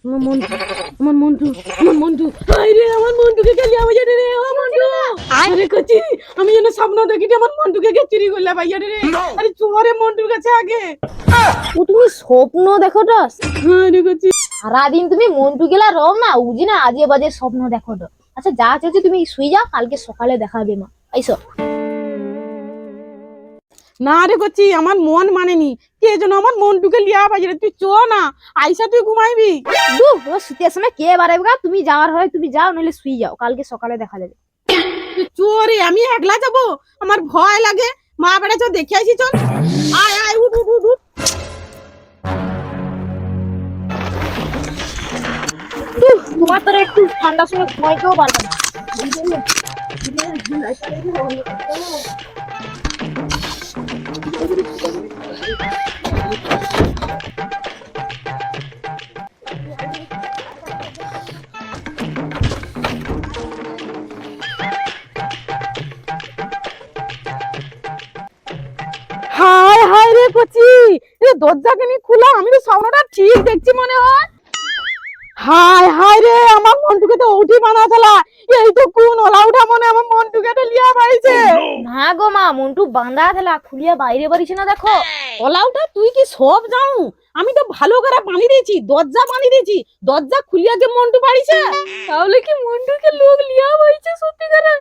আমার মন্টু, আমার মন্টু, আমার মন্টু, আরে আমার মন্টুকে কে লিয়া বাজারে রে, ও মন্টু। আরে কচি, আমি যেন স্বপ্ন দেখি যে আমার মন্টুকে কে চুরি করলা বাজারে রে। আরে চোরে মন্টুর কাছে আগে। ও তুমি স্বপ্ন দেখোটা? আরে কচি, সারাদিন তুমি মন্টু গেলা রও না, উজি না আজে বাজে স্বপ্ন দেখোটা। আচ্ছা যা চাইছো তুমি শুই যাও, কালকে সকালে দেখাবে মা। আইসো। না রে কচি, আমার মন মানেনি। কে যেন আমার মন্টুকে লিয়া বাজারে, তুই চো না, আইসা তুই ঘুমাইবি। ও শীতের সময় কে বাড়াবে গা? তুমি যাওয়ার হয় তুমি যাও, নইলে শুই যাও, কালকে সকালে দেখা যাবে। তুই চোরে, আমি একলা যাবো, আমার ভয় লাগে। মা বেড়া চল দেখে আইসি, চল। আয় আয়, উঠ উঠ উঠ উঠ। তোমার তোরা একটু ঠান্ডার সময় ঘুমাইতেও পারবে না। হায় হায় রে কচি, এ দরজা কেন খোলা? আমি তো সামনেটা ঠিক দেখছি মনে হয়। হায় হায় রে, আমার মন্টুকে তো উঠি বানাতলা। এই তো কোন ওলা উঠা মনে আমার মন্টুকে তো লিয়া পাইছে। না গো মা, মন্টু বান্ধা থেলা খুলিয়া বাইরে বাড়িছে না, দেখো। ওলা উঠা তুই কি সব জানো? আমি তো ভালো করে বানিয়ে দিয়েছি, দরজা বানিয়ে দিয়েছি, দরজা খুলিয়া যে মন্টু পারিছে। তাহলে কি মন্টুকে লোক লিয়া পাইছে সত্যি করে?